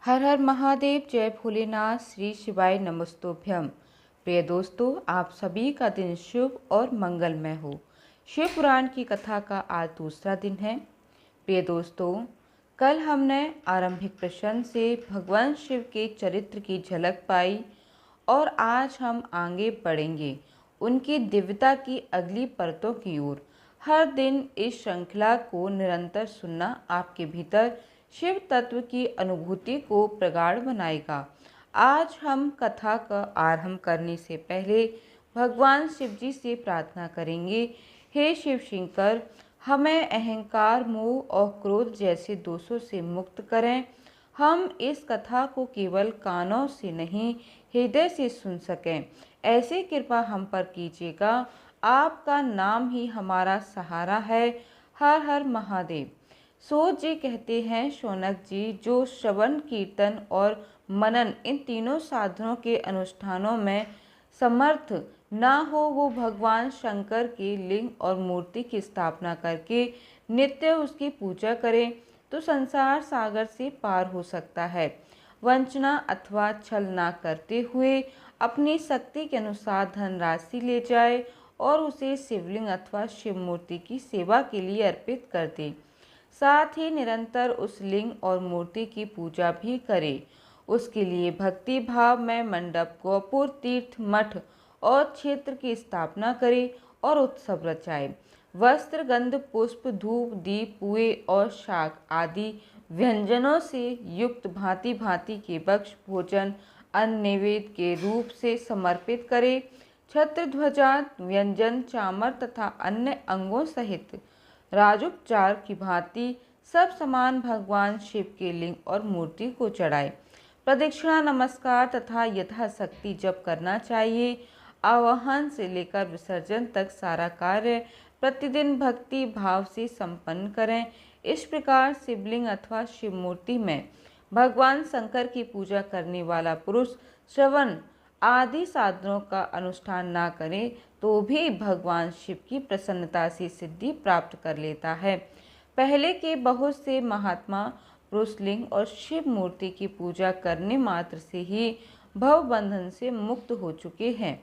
हर हर महादेव, जय भोलेनाथ, श्री शिवाय नमस्तोभ्यम। प्रिय दोस्तों, आप सभी का दिन शुभ और मंगलमय हो। शिव पुराण की कथा का आज दूसरा दिन है। प्रिय दोस्तों, कल हमने आरंभिक प्रश्न से भगवान शिव के चरित्र की झलक पाई और आज हम आगे बढ़ेंगे उनकी दिव्यता की अगली परतों की ओर। हर दिन इस श्रृंखला को निरंतर सुनना आपके भीतर शिव तत्व की अनुभूति को प्रगाढ़ बनाएगा। आज हम कथा का आरंभ करने से पहले भगवान शिव जी से प्रार्थना करेंगे। हे शिव शंकर, हमें अहंकार, मोह और क्रोध जैसे दोषों से मुक्त करें। हम इस कथा को केवल कानों से नहीं, हृदय से सुन सकें, ऐसी कृपा हम पर कीजिएगा। आपका नाम ही हमारा सहारा है। हर हर महादेव। सूत जी कहते हैं, शौनक जी, जो श्रवण, कीर्तन और मनन इन तीनों साधनों के अनुष्ठानों में समर्थ ना हो, वो भगवान शंकर के लिंग और मूर्ति की स्थापना करके नित्य उसकी पूजा करे तो संसार सागर से पार हो सकता है। वंचना अथवा छल ना करते हुए अपनी शक्ति के अनुसार धनराशि ले जाए और उसे शिवलिंग अथवा शिव मूर्ति की सेवा के लिए अर्पित कर दे। साथ ही निरंतर उस लिंग और मूर्ति की पूजा भी करे। उसके लिए भक्ति भाव में मंडप, गोपुर, तीर्थ, मठ और क्षेत्र की स्थापना करे और उत्सव रचाए। वस्त्र, गंध, पुष्प, धूप, दीप, पुए और शाक आदि व्यंजनों से युक्त भांति भांति के भक्ष भोजन अन्न नैवेद्य के रूप से समर्पित करे। छत्र, ध्वजा, व्यंजन, चामर तथा अन्य अंगों सहित राजोपचार की भांति सब समान भगवान शिव के लिंग और मूर्ति को चढ़ाए। प्रदक्षिणा, नमस्कार तथा यथाशक्ति जप करना चाहिए। आवाहन से लेकर विसर्जन तक सारा कार्य प्रतिदिन भक्ति भाव से संपन्न करें। इस प्रकार शिवलिंग अथवा शिव मूर्ति में भगवान शंकर की पूजा करने वाला पुरुष श्रवण आदि साधनों का अनुष्ठान ना करे तो भी भगवान शिव की प्रसन्नता से सिद्धि प्राप्त कर लेता है। पहले के बहुत से महात्मा पुरुष लिंग और शिव मूर्ति की पूजा करने मात्र से ही भव बंधन से मुक्त हो चुके हैं।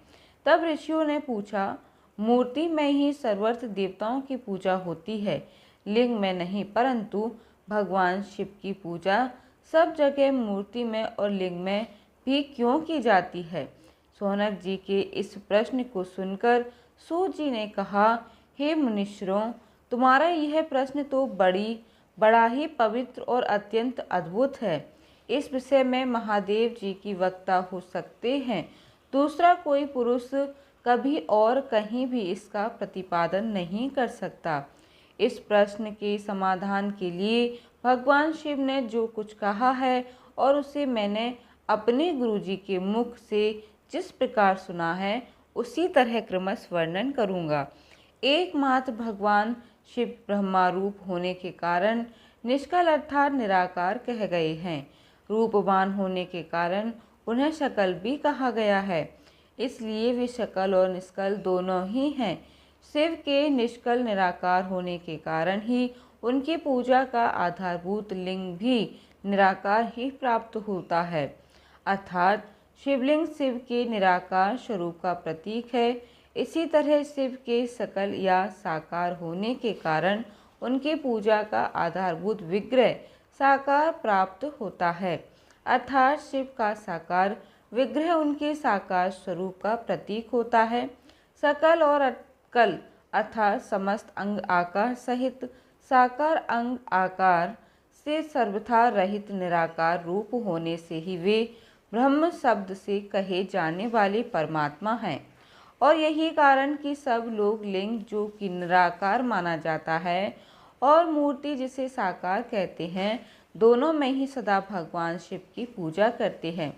तब ऋषियों ने पूछा, मूर्ति में ही सर्वत्र देवताओं की पूजा होती है, लिंग में नहीं, परंतु भगवान शिव की पूजा सब जगह मूर्ति में और लिंग में भी क्यों की जाती है? शौनक जी के इस प्रश्न को सुनकर सूत जी ने कहा, हे मुनीश्वरों, तुम्हारा यह प्रश्न तो बड़ा ही पवित्र और अत्यंत अद्भुत है। इस विषय में महादेव जी की वक्ता हो सकते हैं। दूसरा कोई पुरुष कभी और कहीं भी इसका प्रतिपादन नहीं कर सकता। इस प्रश्न के समाधान के लिए भगवान शिव ने जो कुछ कहा है और उसे मैंने अपने गुरुजी के मुख से जिस प्रकार सुना है उसी तरह क्रमश वर्णन करूँगा। एकमात्र भगवान शिव ब्रह्मारूप होने के कारण निष्कल अर्थात निराकार कह गए हैं। रूपवान होने के कारण उन्हें शकल भी कहा गया है, इसलिए वे शकल और निष्कल दोनों ही हैं। शिव के निष्कल निराकार होने के कारण ही उनकी पूजा का आधारभूत लिंग भी निराकार ही प्राप्त होता है, अर्थात शिवलिंग शिव के निराकार स्वरूप का प्रतीक है। इसी तरह शिव के सकल या साकार होने के कारण उनकी पूजा का आधारभूत विग्रह साकार प्राप्त होता है, अर्थात शिव का साकार विग्रह उनके साकार स्वरूप का प्रतीक होता है। सकल और अकल अर्थात समस्त अंग आकार सहित साकार अंग आकार से सर्वथा रहित निराकार रूप होने से ही वे ब्रह्म शब्द से कहे जाने वाले परमात्मा हैं। और यही कारण कि सब लोग लिंग जो कि निराकार माना जाता है और मूर्ति जिसे साकार कहते हैं, दोनों में ही सदा भगवान शिव की पूजा करते हैं।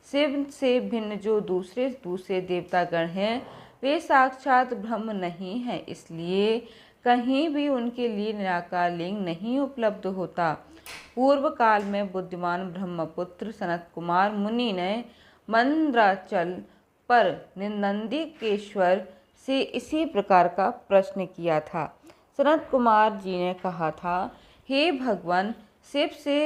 शिव से भिन्न जो दूसरे देवतागण हैं, वे साक्षात ब्रह्म नहीं हैं, इसलिए कहीं भी उनके लिए निराकार लिंग नहीं उपलब्ध होता। पूर्व काल में बुद्धिमान ब्रह्मपुत्र सनत कुमार मुनि ने मंद्राचल पर नंदिकेश्वर से इसी प्रकार का प्रश्न किया था। सनत कुमार जी ने कहा था, हे भगवान, शिव से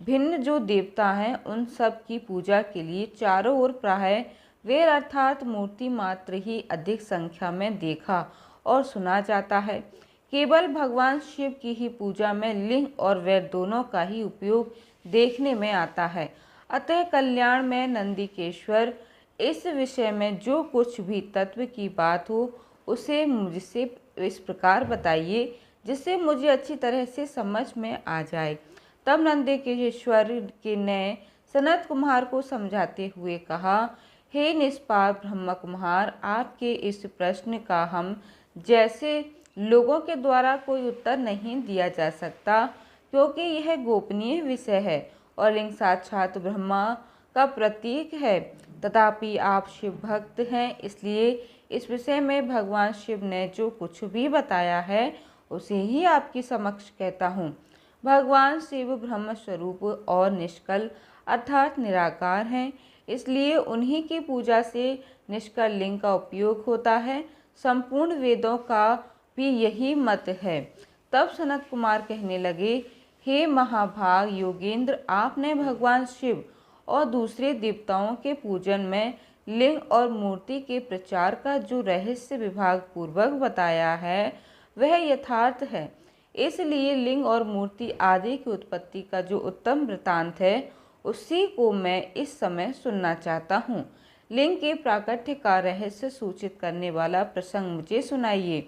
भिन्न जो देवता हैं उन सब की पूजा के लिए चारों ओर प्रायः वेद अर्थात मूर्ति मात्र ही अधिक संख्या में देखा और सुना जाता है। केवल भगवान शिव की ही पूजा में लिंग और वेद दोनों का ही उपयोग देखने में आता है। अतः कल्याण में नंदिकेश्वर इस विषय में जो कुछ भी तत्व की बात हो उसे मुझसे इस प्रकार बताइए जिससे मुझे अच्छी तरह से समझ में आ जाए। तब नंदिकेश्वर ने सनत कुमार को समझाते हुए कहा, हे निष्पाप ब्रह्म कुमार, आपके इस प्रश्न का हम जैसे लोगों के द्वारा कोई उत्तर नहीं दिया जा सकता, क्योंकि यह गोपनीय विषय है और लिंग साक्षात ब्रह्मा का प्रतीक है। तथापि आप शिव भक्त हैं, इसलिए इस विषय में भगवान शिव ने जो कुछ भी बताया है उसे ही आपके समक्ष कहता हूँ। भगवान शिव ब्रह्म स्वरूप और निष्कल अर्थात निराकार हैं, इसलिए उन्हीं की पूजा से निष्कल लिंग का उपयोग होता है। संपूर्ण वेदों का भी यही मत है। तब सनत कुमार कहने लगे, हे महाभाग योगेंद्र, आपने भगवान शिव और दूसरे देवताओं के पूजन में लिंग और मूर्ति के प्रचार का जो रहस्य विभाग पूर्वक बताया है वह यथार्थ है। इसलिए लिंग और मूर्ति आदि की उत्पत्ति का जो उत्तम वृतांत है उसी को मैं इस समय सुनना चाहता हूँ। लिंग के प्राकट्य का रहस्य सूचित करने वाला प्रसंग मुझे सुनाइए।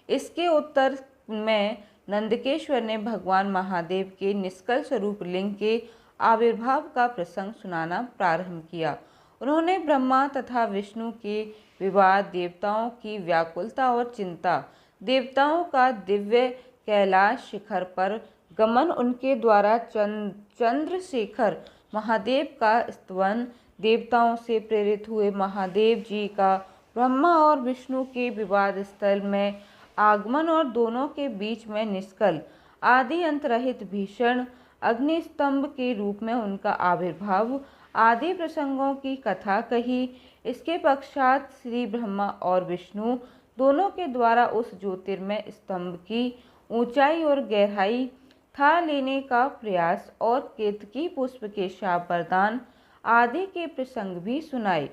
इसके उत्तर में नंदकेश्वर ने भगवान महादेव के निष्कल स्वरूप लिंग के आविर्भाव का प्रसंग सुनाना प्रारंभ किया। उन्होंने ब्रह्मा तथा विष्णु के विवाद, देवताओं की व्याकुलता और चिंता, देवताओं का दिव्य कैलाश शिखर पर गमन, उनके द्वारा चंद्रशेखर महादेव का स्तवन, देवताओं से प्रेरित हुए महादेव जी का ब्रह्मा और विष्णु के विवाद स्थल में आगमन और दोनों के बीच में निष्कल आदि अंतरहित भीषण अग्निस्तंभ के रूप में उनका आविर्भाव आदि प्रसंगों की कथा कही। इसके पश्चात श्री ब्रह्मा और विष्णु दोनों के द्वारा उस ज्योतिर्मय स्तंभ की ऊंचाई और गहराई था लेने का प्रयास और केतकी पुष्प के शाप वरदान आदि के प्रसंग भी सुनाए।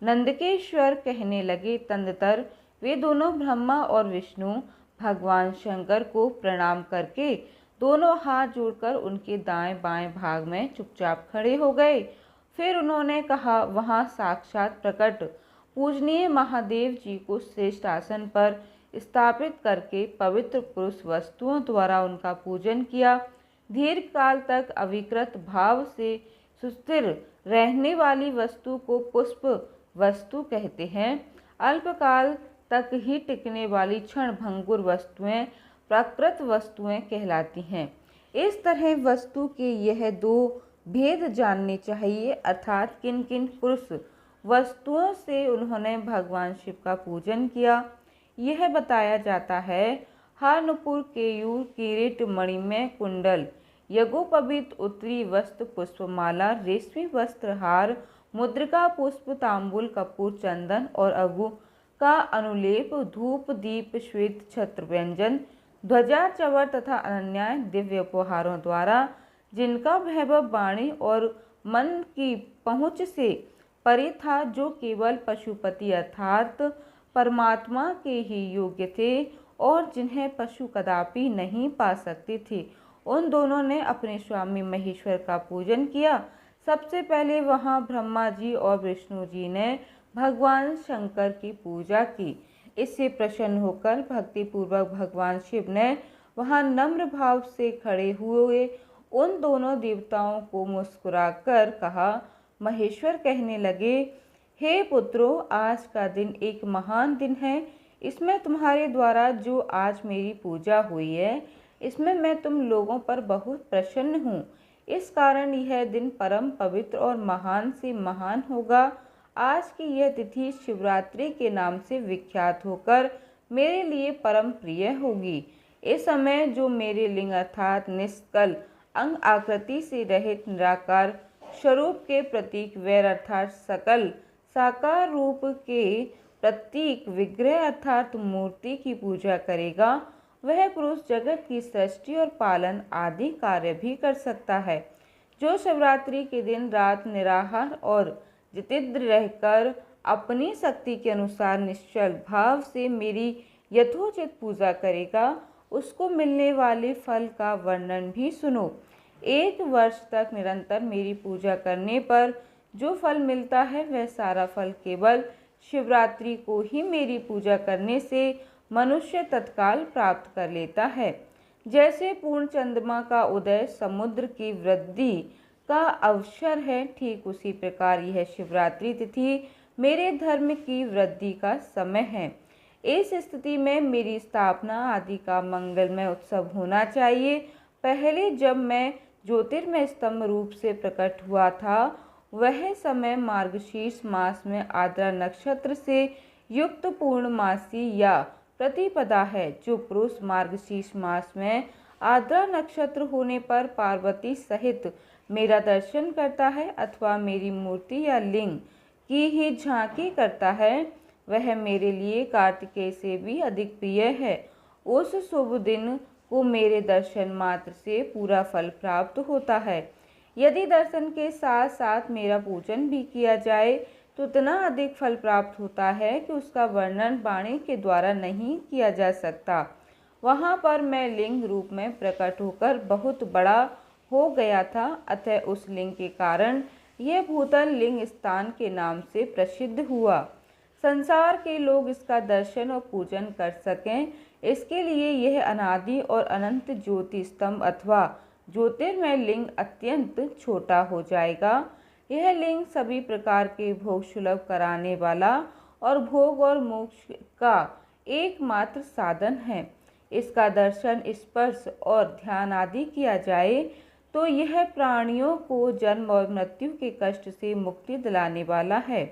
नंदकेश्वर कहने लगे, तदनंतर वे दोनों ब्रह्मा और विष्णु भगवान शंकर को प्रणाम करके दोनों हाथ जोड़कर उनके दाएं बाएं भाग में चुपचाप खड़े हो गए। फिर उन्होंने कहा, वहां साक्षात प्रकट पूजनीय महादेव जी को श्रेष्ठ आसन पर स्थापित करके पवित्र पुरुष वस्तुओं द्वारा उनका पूजन किया। दीर्घ काल तक अविकृत भाव से सुस्थिर रहने वाली वस्तु को पुष्प वस्तु कहते हैं। अल्पकाल तक ही टिकने वाली क्षण भंगुर वस्तुएं प्राकृत वस्तुएं कहलाती हैं। इस तरह वस्तु के यह दो भेद जानने चाहिए, अर्थात किन किन पुरुष वस्तुओं से उन्होंने भगवान शिव का पूजन किया यह बताया जाता है। हारनुपुर, केयूर, किरीट, मणिमय कुंडल, यज्ञोपवीत, उत्तरी वस्त्र, पुष्पमाला, रेशमी वस्त्र, हार, मुद्रिका, पुष्प, तांबूल, कपूर, चंदन और अगु का अनुलेप, धूप, दीप, श्वेत छत्र, व्यंजन, ध्वजा, चवर तथा अनन्य दिव्य उपहारों द्वारा जिनका वैभव वाणी और मन की पहुँच से परे था, जो केवल पशुपति अर्थात परमात्मा के ही योग्य थे और जिन्हें पशु कदापि नहीं पा सकते थे, उन दोनों ने अपने स्वामी महेश्वर का पूजन किया। सबसे पहले वहां ब्रह्मा जी और विष्णु जी ने भगवान शंकर की पूजा की। इससे प्रसन्न होकर भक्तिपूर्वक भगवान शिव ने वहां नम्र भाव से खड़े हुए उन दोनों देवताओं को मुस्कुराकर कहा। महेश्वर कहने लगे, हे पुत्रों, आज का दिन एक महान दिन है। इसमें तुम्हारे द्वारा जो आज मेरी पूजा हुई है, इसमें मैं तुम लोगों पर बहुत प्रसन्न हूँ। इस कारण यह दिन परम पवित्र और महान से महान होगा। आज की यह तिथि शिवरात्रि के नाम से विख्यात होकर मेरे लिए परम प्रिय होगी। इस समय जो मेरे लिंग अर्थात निष्कल अंग आकृति से रहित निराकार स्वरूप के प्रतीक वैर अर्थात सकल साकार रूप के प्रतीक विग्रह अर्थात मूर्ति की पूजा करेगा, वह पुरुष जगत की सृष्टि और पालन आदि कार्य भी कर सकता है। जो शिवरात्रि के दिन रात निराहार और जितेंद्र रहकर अपनी शक्ति के अनुसार निश्चल भाव से मेरी यथोचित पूजा करेगा, उसको मिलने वाले फल का वर्णन भी सुनो। 1 वर्ष तक निरंतर मेरी पूजा करने पर जो फल मिलता है वह सारा फल केवल शिवरात्रि को ही मेरी पूजा करने से मनुष्य तत्काल प्राप्त कर लेता है। जैसे पूर्ण चंद्रमा का उदय समुद्र की वृद्धि का अवसर है, ठीक उसी प्रकार यह शिवरात्रि तिथि मेरे धर्म की वृद्धि का समय है। इस स्थिति में मेरी स्थापना आदि का मंगलमय उत्सव होना चाहिए। पहले जब मैं ज्योतिर्मय स्तंभ रूप से प्रकट हुआ था, वह समय मार्गशीर्ष मास में आद्रा नक्षत्र से युक्त पूर्णमासी या प्रतिपदा है, जो पुरुष मार्गशीर्ष मास में आद्रा नक्षत्र होने पर पार्वती सहित मेरा दर्शन करता है अथवा मेरी मूर्ति या लिंग की ही झांकी करता है, वह मेरे लिए कार्तिकेय से भी अधिक प्रिय है। उस शुभ दिन को मेरे दर्शन मात्र से पूरा फल प्राप्त होता है। यदि दर्शन के साथ साथ मेरा पूजन भी किया जाए तो इतना अधिक फल प्राप्त होता है कि उसका वर्णन वाणी के द्वारा नहीं किया जा सकता। वहाँ पर मैं लिंग रूप में प्रकट होकर बहुत बड़ा हो गया था, अतः उस लिंग के कारण यह भूतल लिंग स्थान के नाम से प्रसिद्ध हुआ। संसार के लोग इसका दर्शन और पूजन कर सकें, इसके लिए यह अनादि और अनंत ज्योति स्तंभ अथवा ज्योतिर्मय लिंग अत्यंत छोटा हो जाएगा। यह लिंग सभी प्रकार के भोग सुलभ कराने वाला और भोग और मोक्ष का एकमात्र साधन है। इसका दर्शन, स्पर्श और ध्यान आदि किया जाए तो यह प्राणियों को जन्म और मृत्यु के कष्ट से मुक्ति दिलाने वाला है।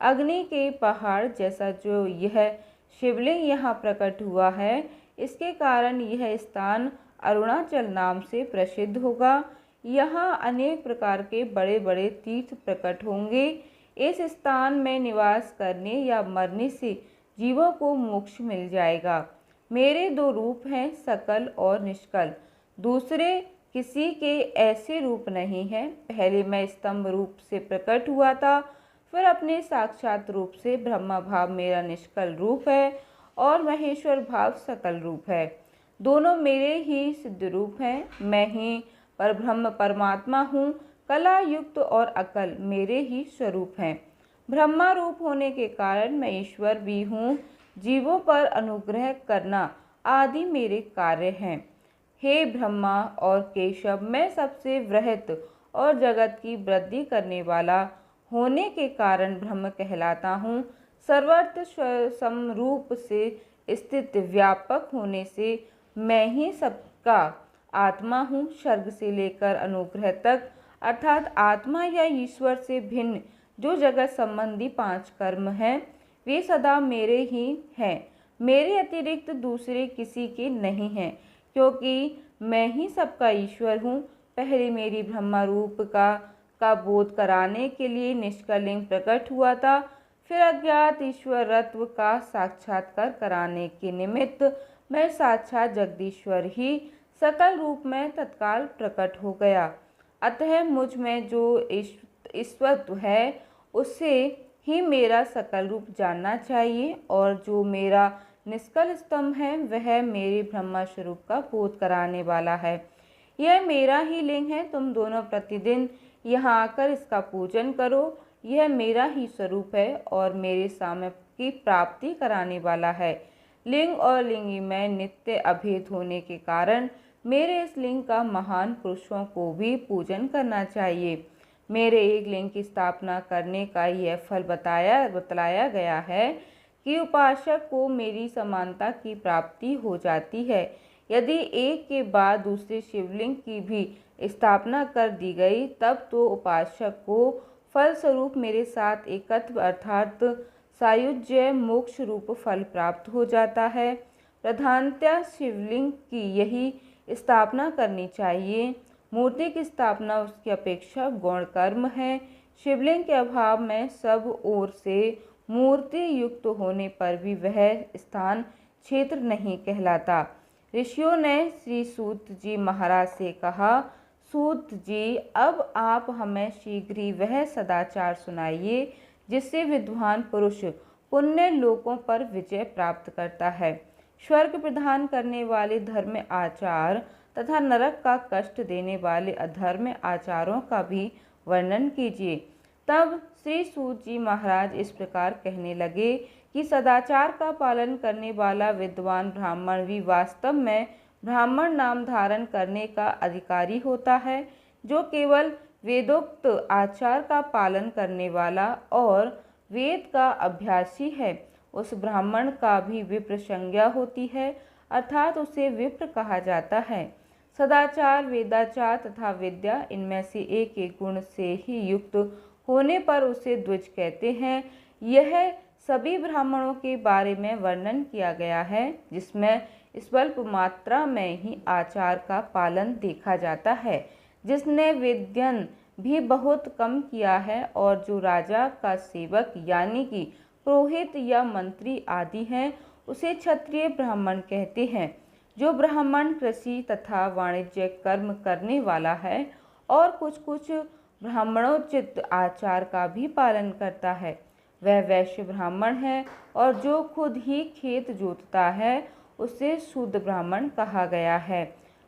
अग्नि के पहाड़ जैसा जो यह शिवलिंग यहाँ प्रकट हुआ है, इसके कारण यह स्थान अरुणाचल नाम से प्रसिद्ध होगा। यहाँ अनेक प्रकार के बड़े बड़े तीर्थ प्रकट होंगे। इस स्थान में निवास करने या मरने से जीवों को मोक्ष मिल जाएगा। मेरे 2 रूप हैं, सकल और निष्कल। दूसरे किसी के ऐसे रूप नहीं हैं। पहले मैं स्तंभ रूप से प्रकट हुआ था, फिर अपने साक्षात रूप से ब्रह्मा भाव मेरा निष्कल रूप है और महेश्वर भाव सकल रूप है। दोनों मेरे ही सिद्ध रूप हैं। मैं ही परब्रह्म परमात्मा हूँ। कला युक्त और अकल मेरे ही स्वरूप हैं। ब्रह्मा रूप होने के कारण मैं ईश्वर भी हूँ। जीवों पर अनुग्रह करना आदि मेरे कार्य हैं। हे ब्रह्मा और केशव, मैं सबसे वृहत और जगत की वृद्धि करने वाला होने के कारण ब्रह्म कहलाता हूँ। सर्वत्र समरूप से स्थित व्यापक होने से मैं ही सबका आत्मा हूँ। स्वर्ग से लेकर अनुग्रह तक, अर्थात आत्मा या ईश्वर से भिन्न जो जगत संबंधी 5 कर्म हैं, वे सदा मेरे ही हैं। मेरे अतिरिक्त दूसरे किसी के नहीं हैं, क्योंकि मैं ही सबका ईश्वर हूँ। पहले मेरी ब्रह्मा रूप का बोध कराने के लिए निष्कलिंग प्रकट हुआ था, फिर अज्ञात ईश्वरत्व का साक्षात्कार कराने के निमित्त मैं साक्षात जगदीश्वर ही सकल रूप में तत्काल प्रकट हो गया। अतः मुझ में जो ईश्वरत्व है उससे ही मेरा सकल रूप जानना चाहिए, और जो मेरा निष्कल स्तंभ है वह मेरे ब्रह्मा स्वरूप का बोध कराने वाला है। यह मेरा ही लिंग है। तुम दोनों प्रतिदिन यहाँ आकर इसका पूजन करो। यह मेरा ही स्वरूप है और मेरे साम्य की प्राप्ति कराने वाला है। लिंग और लिंगी में नित्य अभेद होने के कारण मेरे इस लिंग का महान पुरुषों को भी पूजन करना चाहिए। मेरे एक लिंग की स्थापना करने का यह फल बतलाया गया है कि उपासक को मेरी समानता की प्राप्ति हो जाती है। यदि एक के बाद दूसरे शिवलिंग की भी स्थापना कर दी गई, तब तो उपासक को फलस्वरूप मेरे साथ एकत्व अर्थात सायुज्य मोक्ष रूप फल प्राप्त हो जाता है। प्रधानतः शिवलिंग की यही स्थापना करनी चाहिए। मूर्ति की स्थापना उसकी अपेक्षा गौण कर्म है। शिवलिंग के अभाव में सब ओर से मूर्ति युक्त होने पर भी वह स्थान क्षेत्र नहीं कहलाता। ऋषियों ने श्री सूत जी महाराज से कहा, सूत जी, अब आप हमें शीघ्र ही वह सदाचार सुनाइए जिससे विद्वान पुरुष पुण्य लोकों पर विजय प्राप्त करता है। स्वर्ग प्रदान करने वाले धर्म आचार तथा नरक का कष्ट देने वाले अधर्म आचारों का भी वर्णन कीजिए। तब श्री सूत जी महाराज इस प्रकार कहने लगे कि सदाचार का पालन करने वाला विद्वान ब्राह्मण भी वास्तव में ब्राह्मण नाम धारण करने का अधिकारी होता है। जो केवल वेदोक्त आचार का पालन करने वाला और वेद का अभ्यासी है, उस ब्राह्मण का भी विप्र संज्ञा होती है, अर्थात उसे विप्र कहा जाता है। सदाचार, वेदाचार तथा विद्या, इनमें से एक एक गुण से ही युक्त होने पर उसे द्विज कहते हैं। यह सभी ब्राह्मणों के बारे में वर्णन किया गया है जिसमें स्वल्प मात्रा में ही आचार का पालन देखा जाता है, जिसने वेद्यन भी बहुत कम किया है, और जो राजा का सेवक यानी कि पुरोहित या मंत्री आदि हैं उसे क्षत्रिय ब्राह्मण कहते हैं। जो ब्राह्मण कृषि तथा वाणिज्य कर्म करने वाला है और कुछ कुछ ब्राह्मणोचित आचार का भी पालन करता है, वह वैश्य ब्राह्मण है। और जो खुद ही खेत जोतता है उसे शूद्र ब्राह्मण कहा गया है।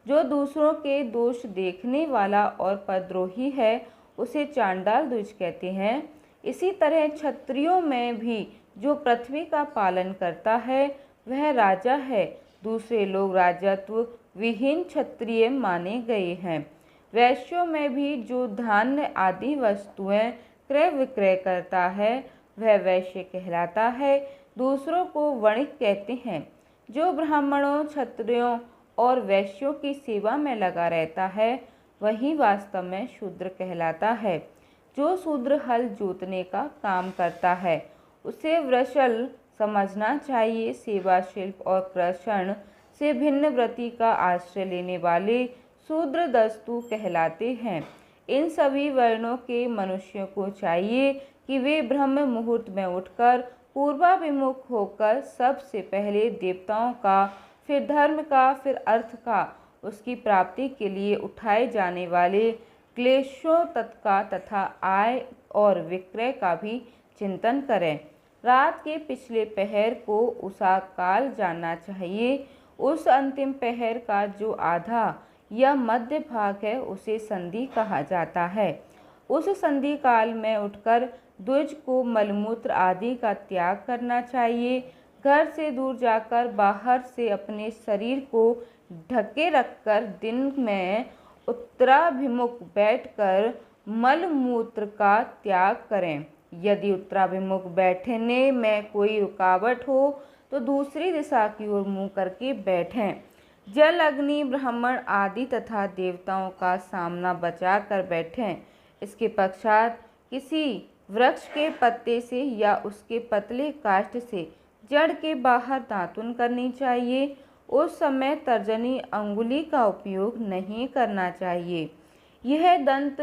जो दूसरों के दोष देखने वाला और परद्रोही है उसे चांडाल द्विज कहते हैं। इसी तरह क्षत्रियों में भी जो पृथ्वी का पालन करता है वह राजा है। दूसरे लोग राजत्व विहीन क्षत्रिय माने गए हैं। वैश्यों में भी जो धान्य आदि वस्तुएं क्रय विक्रय करता है वह वैश्य कहलाता है। दूसरों को वणिक कहते हैं। जो ब्राह्मणों, क्षत्रियों और वैश्यों की सेवा में लगा रहता है वही वास्तव में शूद्र कहलाता है। जो शूद्र हल जोतने का काम करता है उसे वृषल समझना चाहिए। सेवा, शिल्प और कृषण से भिन्न वृत्ति का आश्रय लेने वाले शूद्र दस्तु कहलाते हैं। इन सभी वर्णों के मनुष्यों को चाहिए कि वे ब्रह्म मुहूर्त में उठकर पूर्वाभिमुख होकर सबसे पहले देवताओं का, फिर धर्म का, फिर अर्थ का, उसकी प्राप्ति के लिए उठाए जाने वाले क्लेशों का तथा आय और विक्रय का भी चिंतन करें। रात के पिछले पहर को उषा काल जानना चाहिए। उस अंतिम पहर का जो आधा या मध्य भाग है उसे संधि कहा जाता है। उस संधि काल में उठकर द्विज को मलमूत्र आदि का त्याग करना चाहिए। घर से दूर जाकर बाहर से अपने शरीर को ढके रखकर दिन में उत्तराभिमुख बैठकर मलमूत्र का त्याग करें। यदि उत्तराभिमुख बैठने में कोई रुकावट हो तो दूसरी दिशा की ओर मुँह करके बैठें। जल, अग्नि, ब्राह्मण आदि तथा देवताओं का सामना बचा कर बैठें। इसके पश्चात किसी वृक्ष के पत्ते से या उसके पतले काष्ठ से जड़ के बाहर दातुन करनी चाहिए। उस समय तर्जनी अंगुली का उपयोग नहीं करना चाहिए। यह दंत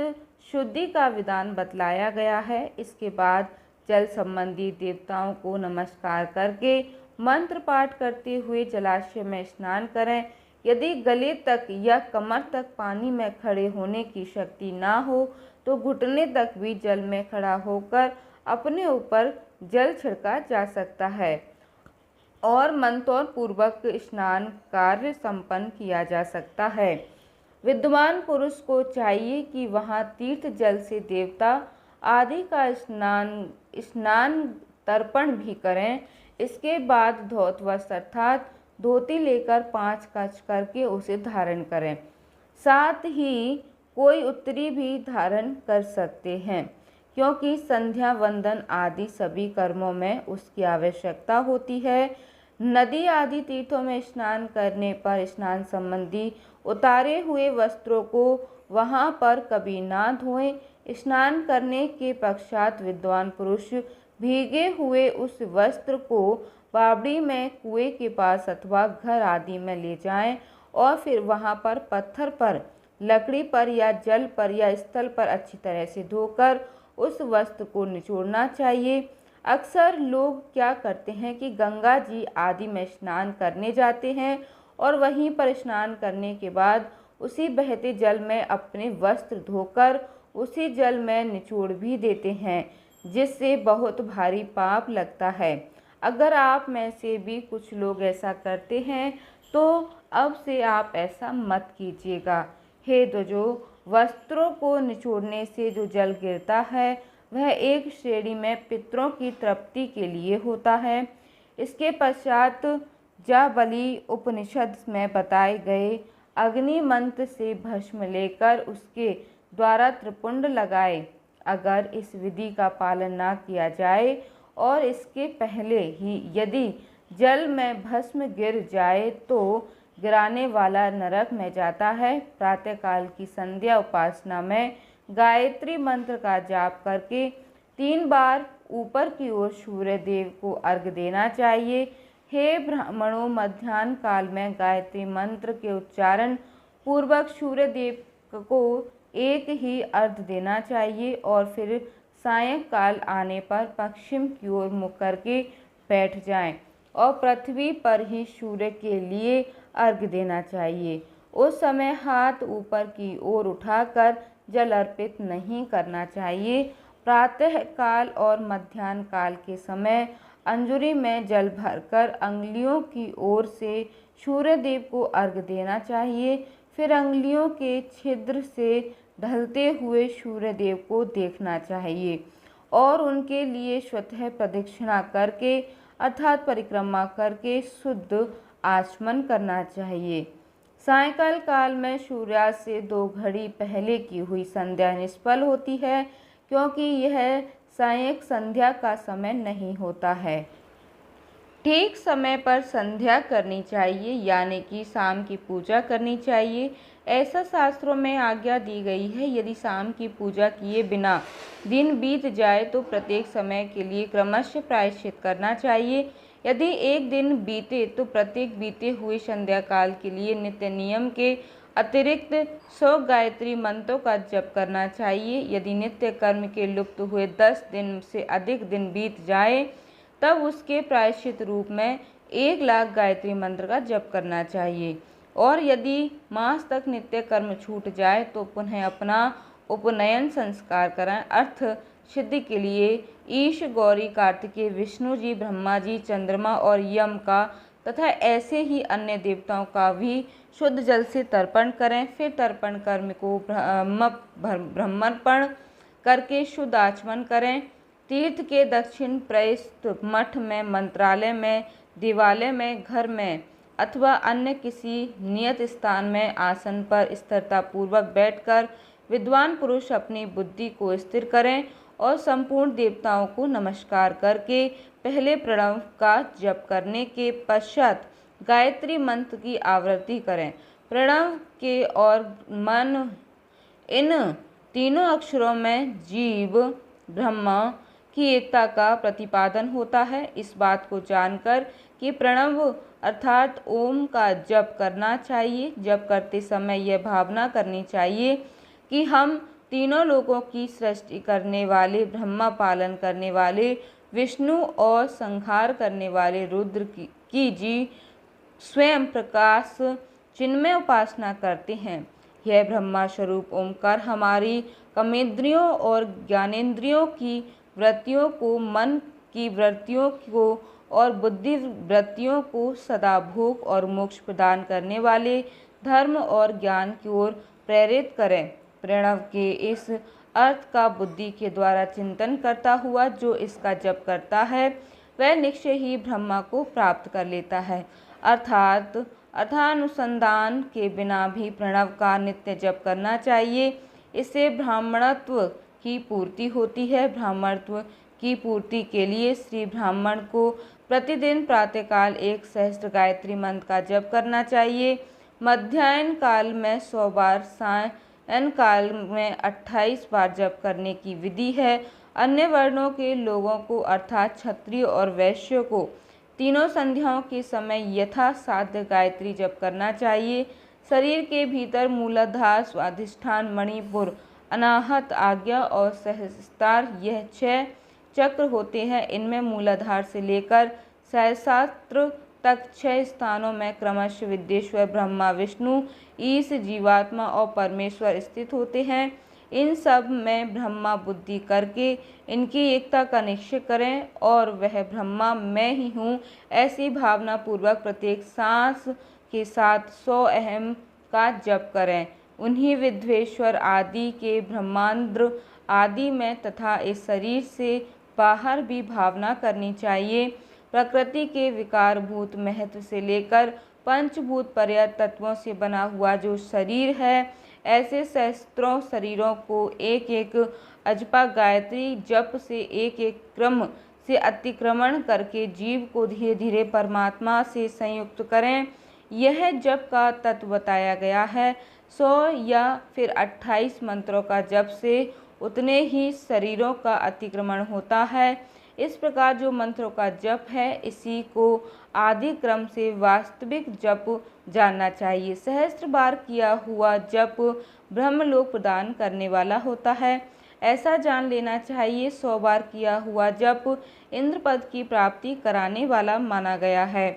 शुद्धि का विधान बतलाया गया है। इसके बाद जल संबंधी देवताओं को नमस्कार करके मंत्र पाठ करते हुए जलाशय में स्नान करें। यदि गले तक या कमर तक पानी में खड़े होने की शक्ति ना हो तो घुटने तक भी जल में खड़ा होकर अपने ऊपर जल छिड़का जा सकता है और मंत्रों पूर्वक स्नान कार्य संपन्न किया जा सकता है। विद्वान पुरुष को चाहिए कि वहाँ तीर्थ जल से देवता आदि का स्नान तर्पण भी करें। इसके बाद धौत वस्त्र अर्थात धोती लेकर 5 कच करके उसे धारण करें। साथ ही कोई उत्तरी भी धारण कर सकते हैं, क्योंकि संध्या वंदन आदि सभी कर्मों में उसकी आवश्यकता होती है। नदी आदि तीर्थों में स्नान करने पर स्नान संबंधी उतारे हुए वस्त्रों को वहाँ पर कभी ना धोएं। स्नान करने के पश्चात विद्वान पुरुष भीगे हुए उस वस्त्र को बावड़ी में, कुएं के पास अथवा घर आदि में ले जाएं और फिर वहाँ पर पत्थर पर, लकड़ी पर या जल पर या स्थल पर अच्छी तरह से धोकर उस वस्त्र को निचोड़ना चाहिए। अक्सर लोग क्या करते हैं कि गंगा जी आदि में स्नान करने जाते हैं और वहीं पर स्नान करने के बाद उसी बहते जल में अपने वस्त्र धोकर उसी जल में निचोड़ भी देते हैं, जिससे बहुत भारी पाप लगता है। अगर आप में से भी कुछ लोग ऐसा करते हैं तो अब से आप ऐसा मत कीजिएगा। हे द्वजों, वस्त्रों को निचोड़ने से जो जल गिरता है वह एक श्रेणी में पितरों की तृप्ति के लिए होता है। इसके पश्चात जाबाली उपनिषद में बताए गए अग्नि मंत्र से भस्म लेकर उसके द्वारा त्रिपुंड लगाए। अगर इस विधि का पालन न किया जाए और इसके पहले ही यदि जल में भस्म गिर जाए तो गिराने वाला नरक में जाता है। प्रातःकाल की संध्या उपासना में गायत्री मंत्र का जाप करके 3 बार ऊपर की ओर सूर्य देव को अर्घ्य देना चाहिए। हे ब्राह्मणों, मध्याह्न काल में गायत्री मंत्र के उच्चारण पूर्वक सूर्य देव को एक ही अर्घ्य देना चाहिए और फिर सायंकाल आने पर पश्चिम की ओर मुख करके बैठ जाएं और पृथ्वी पर ही सूर्य के लिए अर्घ्य देना चाहिए। उस समय हाथ ऊपर की ओर उठाकर जल अर्पित नहीं करना चाहिए। प्रातः काल और मध्याह्न काल के समय अंजूरी में जल भरकर अंगुलियों की ओर से सूर्य देव को अर्घ्य देना चाहिए। फिर अंगुलियों के छिद्र से ढलते हुए सूर्य देव को देखना चाहिए और उनके लिए स्वतः प्रदक्षिणा करके अर्थात परिक्रमा करके शुद्ध आचमन करना चाहिए। सायंकाल काल में सूर्यास्त से 2 घड़ी पहले की हुई संध्या निष्फल होती है, क्योंकि यह सायंक संध्या का समय नहीं होता है। ठीक समय पर संध्या करनी चाहिए, यानी कि शाम की पूजा करनी चाहिए। ऐसा शास्त्रों में आज्ञा दी गई है। यदि शाम की पूजा किए बिना दिन बीत जाए तो प्रत्येक समय के लिए क्रमशः प्रायश्चित करना चाहिए। यदि एक दिन बीते तो प्रत्येक बीते हुए संध्या काल के लिए नित्य नियम के अतिरिक्त 100 गायत्री मंत्रों का जप करना चाहिए। यदि नित्य कर्म के लुप्त हुए 10 दिन से अधिक दिन बीत जाए तब उसके प्रायश्चित रूप में 1 लाख गायत्री मंत्र का जप करना चाहिए। और यदि मास तक नित्य कर्म छूट जाए तो पुनः अपना उपनयन संस्कार करें। अर्थ सिद्धि के लिए ईश, गौरी, कार्तिकेय, विष्णु जी, ब्रह्मा जी, चंद्रमा और यम का तथा ऐसे ही अन्य देवताओं का भी शुद्ध जल से तर्पण करें। फिर तर्पण कर्म को ब्रह्मर्पण करके शुद्ध आचमन करें। तीर्थ के दक्षिण प्रस्थ मठ में, मंत्रालय में, देवालय में, घर में अथवा अन्य किसी नियत स्थान में आसन पर स्थिरता पूर्वक बैठकर विद्वान पुरुष अपनी बुद्धि को स्थिर करें और संपूर्ण देवताओं को नमस्कार करके पहले प्रणव का जप करने के पश्चात गायत्री मंत्र की आवृत्ति करें। प्रणव के और मन, इन तीनों अक्षरों में जीव ब्रह्मा की एकता का प्रतिपादन होता है। इस बात को जानकर कि प्रणव अर्थात ओम का जप करना चाहिए। जप करते समय यह भावना करनी चाहिए कि हम तीनों लोकों की सृष्टि करने वाले ब्रह्मा, पालन करने वाले विष्णु और संहार करने वाले रुद्र की जी स्वयं प्रकाश चिन्मय उपासना करते हैं। यह ब्रह्मा स्वरूप ओमकार हमारी कर्मेंद्रियों और ज्ञानेंद्रियों की वृत्तियों को, मन की वृत्तियों को और बुद्धि वृत्तियों को सदा भोग और मोक्ष प्रदान करने वाले धर्म और ज्ञान की ओर प्रेरित करें। प्रणव के इस अर्थ का बुद्धि के द्वारा चिंतन करता हुआ जो इसका जप करता है वह निश्चय ही ब्रह्मा को प्राप्त कर लेता है। अर्थात अर्थानुसंधान के बिना भी प्रणव का नित्य जप करना चाहिए। इससे ब्राह्मणत्व की पूर्ति होती है। ब्राह्मणत्व की पूर्ति के लिए श्री ब्राह्मण को प्रतिदिन प्रातःकाल 1 सहस्त्र गायत्री मंत्र का जप करना चाहिए। मध्याह्न काल में 100 बार, सायं काल में 28 बार जप करने की विधि है। अन्य वर्णों के लोगों को अर्थात क्षत्रिय और वैश्यों को तीनों संध्याओं के समय यथासाध्य गायत्री जप करना चाहिए। शरीर के भीतर मूलाधार, स्वाधिष्ठान, मणिपुर, अनाहत, आज्ञा और सहस्त्रार यह 6 चक्र होते हैं। इनमें मूलाधार से लेकर सहस्रार तक 6 स्थानों में क्रमशः विद्येश्वर, ब्रह्मा, विष्णु, ईश, जीवात्मा और परमेश्वर स्थित होते हैं। इन सब में ब्रह्मा बुद्धि करके इनकी एकता का निश्चय करें और वह ब्रह्मा मैं ही हूँ ऐसी भावना पूर्वक प्रत्येक सांस के साथ 100 अहम का जप करें। उन्हीं विद्वेश्वर आदि के ब्रह्मांड आदि में तथा इस शरीर से बाहर भी भावना करनी चाहिए। प्रकृति के विकारभूत महत्व से लेकर पंचभूत पर्यत तत्वों से बना हुआ जो शरीर है, ऐसे सहस्त्रों शरीरों को एक एक अजपा गायत्री जप से एक एक क्रम से अतिक्रमण करके जीव को धीरे धीरे परमात्मा से संयुक्त करें। यह जप का तत्व बताया गया है। 100 या फिर 28 मंत्रों का जप से उतने ही शरीरों का अतिक्रमण होता है। इस प्रकार जो मंत्रों का जप है इसी को आदि क्रम से वास्तविक जप जानना चाहिए। सहस्त्र बार किया हुआ जप ब्रह्मलोक प्रदान करने वाला होता है, ऐसा जान लेना चाहिए। 100 बार किया हुआ जप इंद्रपद की प्राप्ति कराने वाला माना गया है।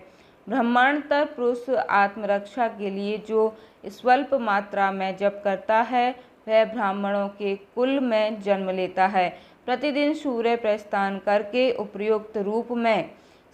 ब्रह्मांतर पुरुष आत्मरक्षा के लिए जो स्वल्प मात्रा में जप करता है वह ब्राह्मणों के कुल में जन्म लेता है। प्रतिदिन सूर्य प्रस्थान करके उपयुक्त रूप में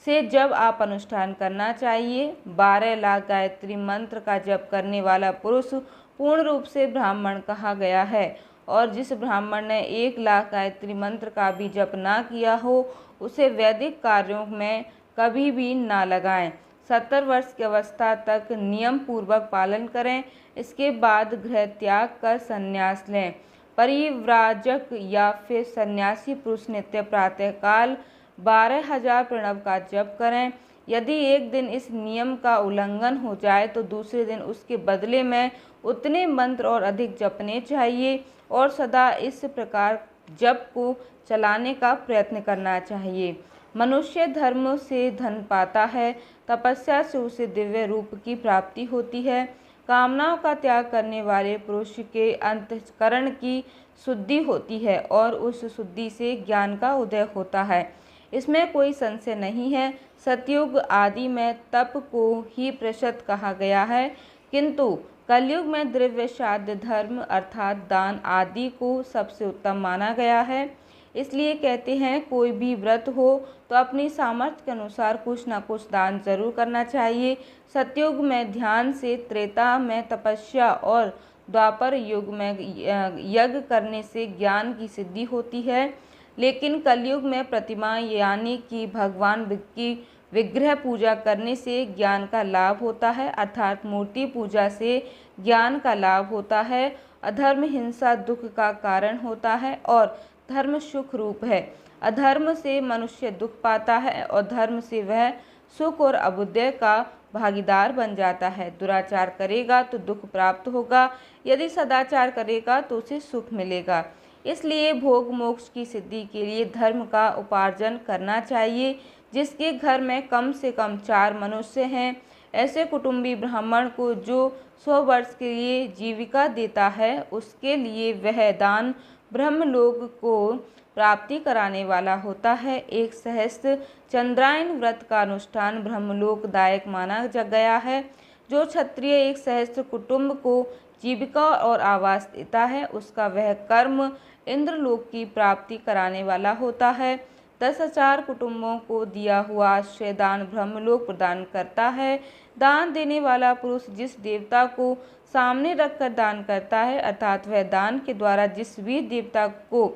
से जब आप अनुष्ठान करना चाहिए। 12 लाख गायत्री मंत्र का जप करने वाला पुरुष पूर्ण रूप से ब्राह्मण कहा गया है, और जिस ब्राह्मण ने 1 लाख गायत्री मंत्र का भी जप ना किया हो उसे वैदिक कार्यों में कभी भी ना लगाएं। 70 वर्ष की अवस्था तक नियम पूर्वक पालन करें। इसके बाद गृह त्याग कर संन्यास लें। परिव्राजक या फिर सन्यासी पुरुष नित्य प्रातःकाल 12,000 प्रणव का जप करें। यदि एक दिन इस नियम का उल्लंघन हो जाए तो दूसरे दिन उसके बदले में उतने मंत्र और अधिक जपने चाहिए, और सदा इस प्रकार जप को चलाने का प्रयत्न करना चाहिए। मनुष्य धर्म से धन पाता है, तपस्या से उसे दिव्य रूप की प्राप्ति होती है। कामनाओं का त्याग करने वाले पुरुष के अंतःकरण की शुद्धि होती है और उस शुद्धि से ज्ञान का उदय होता है, इसमें कोई संशय नहीं है। सतयुग आदि में तप को ही प्रशस्त कहा गया है, किंतु कलयुग में द्रव्य श्राद्ध धर्म अर्थात दान आदि को सबसे उत्तम माना गया है। इसलिए कहते हैं कोई भी व्रत हो तो अपनी सामर्थ्य के अनुसार कुछ न कुछ दान जरूर करना चाहिए। सतयुग में ध्यान से, त्रेता में तपस्या और द्वापर युग में यज्ञ करने से ज्ञान की सिद्धि होती है, लेकिन कलयुग में प्रतिमा यानी कि भगवान की विग्रह पूजा करने से ज्ञान का लाभ होता है, अर्थात मूर्ति पूजा से ज्ञान का लाभ होता है। अधर्म हिंसा दुख का कारण होता है और धर्म सुख रूप है। अधर्म से मनुष्य दुख पाता है और धर्म से वह सुख और अभ्युदय का भागीदार बन जाता है। दुराचार करेगा तो दुख प्राप्त होगा, यदि सदाचार करेगा तो उसे सुख मिलेगा। इसलिए भोग मोक्ष की सिद्धि के लिए धर्म का उपार्जन करना चाहिए। जिसके घर में कम से कम 4 मनुष्य हैं, ऐसे कुटुंबी ब्राह्मण को जो 100 वर्ष के लिए जीविका देता है, उसके लिए वह दान ब्रह्मलोक को प्राप्ति कराने वाला होता है। एक सहस्त्र चंद्रायन व्रत का अनुष्ठान ब्रह्मलोकदायक माना गया है। जो क्षत्रिय एक सहस्त्र कुटुंब को जीविका और आवास देता है, उसका वह कर्म इंद्रलोक की प्राप्ति कराने वाला होता है। 10,000 कुटुंबों को दिया हुआ आश्रय दान ब्रह्मलोक प्रदान करता है। दान देने वाला पुरुष जिस देवता को सामने रखकर दान करता है, अर्थात वह दान के द्वारा जिस भी देवता को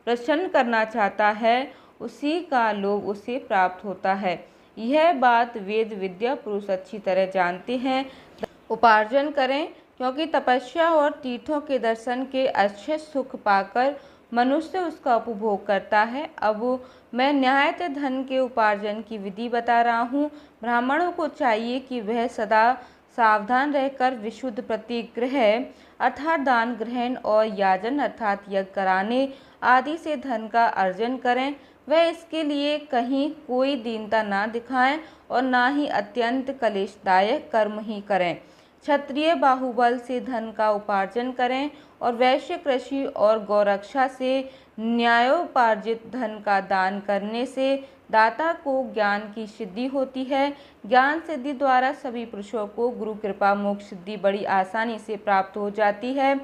प्रसन्न करना चाहता है, उसी का लोभ उसे प्राप्त होता है। यह बात वेद विद्या पुरुष अच्छी तरह जानते हैं। उपार्जन करें, क्योंकि तपस्या और तीर्थों के दर्शन के अच्छे सुख पाकर मनुष्य उसका उपभोग करता है। अब मैं न्यायतः धन के उपार्जन की विधि बता रहा हूँ। ब्राह्मणों को चाहिए कि वह सदा सावधान रहकर विशुद्ध प्रतिग्रह अर्थात दान ग्रहण और याजन अर्थात यज्ञ कराने आदि से धन का अर्जन करें। वह इसके लिए कहीं कोई दीनता ना दिखाएं और ना ही अत्यंत कलेशदायक कर्म ही करें। क्षत्रिय बाहुबल से धन का उपार्जन करें और वैश्य कृषि और गौरक्षा से न्यायोपार्जित धन का दान करने से दाता को ज्ञान की सिद्धि होती है। ज्ञान सिद्धि द्वारा सभी पुरुषों को गुरु कृपा मोक्ष सिद्धि बड़ी आसानी से प्राप्त हो जाती है।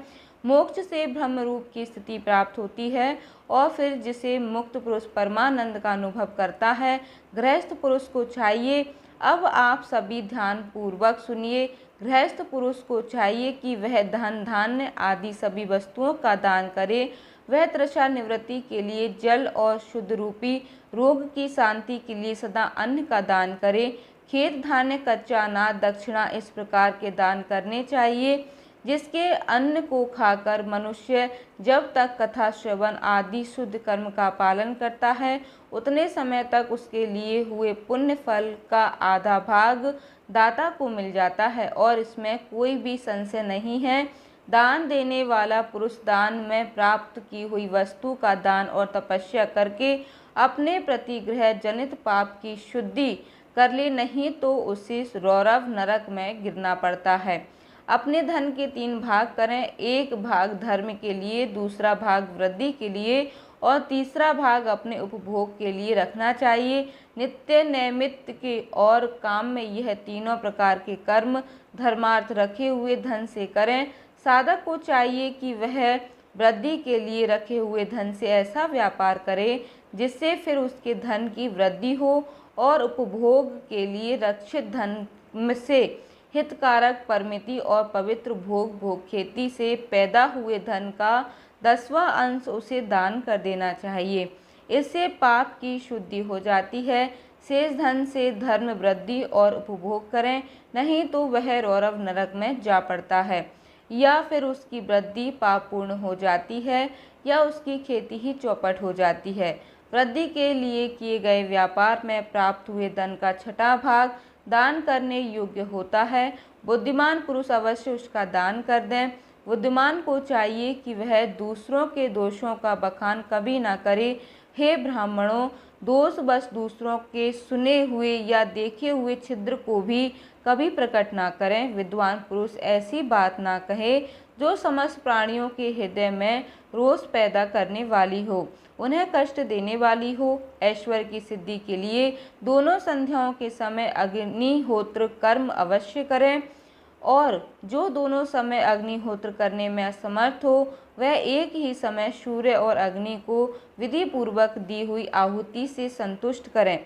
मोक्ष से ब्रह्म रूप की स्थिति प्राप्त होती है और फिर जिसे मुक्त पुरुष परमानंद का अनुभव करता है। गृहस्थ पुरुष को चाहिए, अब आप सभी ध्यान पूर्वक सुनिए, गृहस्थ पुरुष को चाहिए कि वह धन धान्य आदि सभी वस्तुओं का दान करे। वह तृषा निवृत्ति के लिए जल और शुद्ध रूपी रोग की शांति के लिए सदा अन्न का दान करे। खेत धान्य कच्चा अनाज दक्षिणा इस प्रकार के दान करने चाहिए जिसके अन्न को खाकर मनुष्य जब तक कथा श्रवण आदि शुद्ध कर्म का पालन करता है उतने समय तक उसके लिए हुए पुण्य फल का आधा भाग दाता को मिल जाता है और इसमें कोई भी संशय नहीं है। दान देने वाला पुरुष दान में प्राप्त की हुई वस्तु का दान और तपस्या करके अपने प्रतिग्रह जनित पाप की शुद्धि कर ले, नहीं तो उसे रौरव नरक में गिरना पड़ता है। अपने धन के 3 भाग करें, एक भाग धर्म के लिए, दूसरा भाग वृद्धि के लिए और तीसरा भाग अपने उपभोग के लिए रखना चाहिए। नित्य नैमित्त के और काम में यह तीनों प्रकार के कर्म धर्मार्थ रखे हुए धन से करें। साधक को चाहिए कि वह वृद्धि के लिए रखे हुए धन से ऐसा व्यापार करे जिससे फिर उसके धन की वृद्धि हो और उपभोग के लिए रक्षित धन से हितकारक परमिति और पवित्र भोग खेती से पैदा हुए धन का 10वां अंश उसे दान कर देना चाहिए। इससे पाप की शुद्धि हो जाती है। शेष धन से धर्म वृद्धि और उपभोग करें, नहीं तो वह रौरव नरक में जा पड़ता है या फिर उसकी वृद्धि पापपूर्ण हो जाती है या उसकी खेती ही चौपट हो जाती है। वृद्धि के लिए किए गए व्यापार में प्राप्त हुए धन का 6वां भाग दान करने योग्य होता है। बुद्धिमान पुरुष अवश्य उसका दान कर दें। बुद्धिमान को चाहिए कि वह दूसरों के दोषों का बखान कभी ना करे। हे ब्राह्मणों, दोष बस दूसरों के सुने हुए या देखे हुए छिद्र को भी कभी प्रकट ना करें। विद्वान पुरुष ऐसी बात ना कहे जो समस्त प्राणियों के हृदय में रोष पैदा करने वाली हो, उन्हें कष्ट देने वाली हो। ऐश्वर्य की सिद्धि के लिए दोनों संध्याओं के समय अग्निहोत्र कर्म अवश्य करें और जो दोनों समय अग्निहोत्र करने में असमर्थ हो वह एक ही समय सूर्य और अग्नि को विधि पूर्वक दी हुई आहुति से संतुष्ट करें।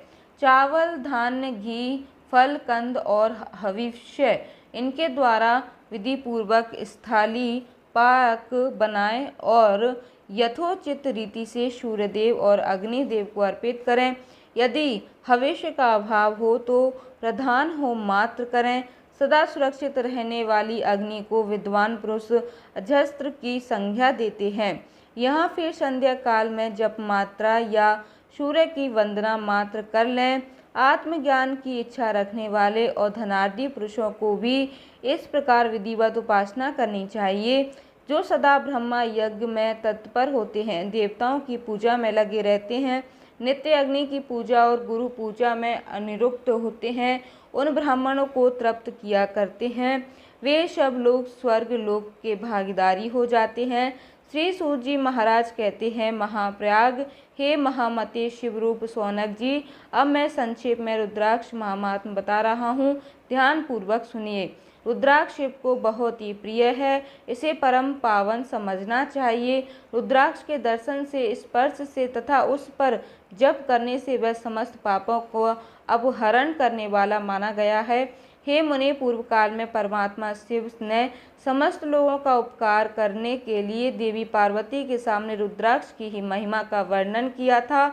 चावल, धान्य, घी, फल, कंद और हविष्य इनके द्वारा विधि पूर्वक स्थाली पाक बनाएं और यथोचित रीति से सूर्यदेव और अग्निदेव को अर्पित करें। यदि हविष्य का अभाव हो तो प्रधान होम मात्र करें। सदा सुरक्षित रहने वाली अग्नि को विद्वान पुरुष अजस्त्र की संज्ञा देते हैं। यहाँ फिर संध्या काल में जप मात्रा या सूर्य की वंदना मात्र कर लें। आत्मज्ञान की इच्छा रखने वाले और धनाढ़ी पुरुषों को भी इस प्रकार विधिवत उपासना करनी चाहिए जो सदा ब्रह्मा यज्ञ में तत्पर होते हैं, देवताओं की पूजा में लगे रहते हैं, नित्य अग्नि की पूजा और गुरु पूजा में अनिरुक्त होते हैं, उन ब्राह्मणों को तृप्त किया करते हैं। वे सब लोग स्वर्ग लोक के भागीदारी हो जाते हैं। श्री सूत जी महाराज कहते हैं, महाप्रयाग, हे महामते शिवरूप सौनक जी, अब मैं संक्षेप में रुद्राक्ष महात्म्य बता रहा हूँ, ध्यान पूर्वक सुनिए। रुद्राक्ष शिव को बहुत ही प्रिय है, इसे परम पावन समझना चाहिए। रुद्राक्ष के दर्शन से, स्पर्श से तथा उस पर जप करने से वह समस्त पापों को अपहरण करने वाला माना गया है। हे मुनि, पूर्व काल में परमात्मा शिव ने समस्त लोगों का उपकार करने के लिए देवी पार्वती के सामने रुद्राक्ष की ही महिमा का वर्णन किया था।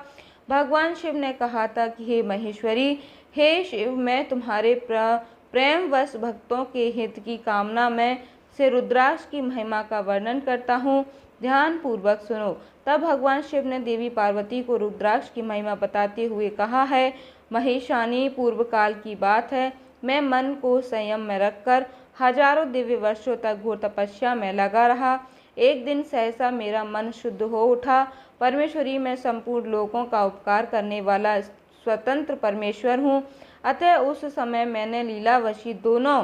भगवान शिव ने कहा था कि हे महेश्वरी, हे शिव, मैं तुम्हारे प्रेमवश भक्तों के हित की कामना में से रुद्राक्ष की महिमा का वर्णन करता हूँ, ध्यान पूर्वक सुनो। तब भगवान शिव ने देवी पार्वती को रुद्राक्ष की महिमा बताते हुए कहा है, महेशानी, पूर्व काल की बात है, मैं मन को संयम में रखकर हजारों दिव्य वर्षों तक घोर तपस्या में लगा रहा। एक दिन सहसा मेरा मन शुद्ध हो उठा। परमेश्वरी, मैं संपूर्ण लोगों का उपकार करने वाला स्वतंत्र परमेश्वर हूँ। अतः उस समय मैंने लीलावशी दोनों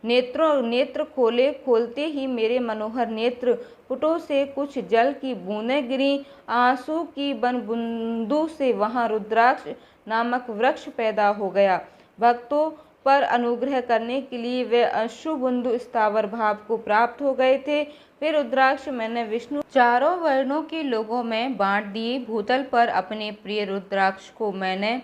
नेत्र खोले। खोलते ही मेरे मनोहर नेत्र पुटों से कुछ जल की बूंदें गिरी। आंसू की बन बूंदों से वहां रुद्राक्ष नामक वृक्ष पैदा हो गया। भक्तों पर अनुग्रह करने के लिए वे अश्रुबिंदु स्थावर भाव को प्राप्त हो गए थे। वे रुद्राक्ष मैंने विष्णु चारों वर्णों के लोगों में बांट दिए। भूतल पर अपने प्रिय रुद्राक्ष को मैंने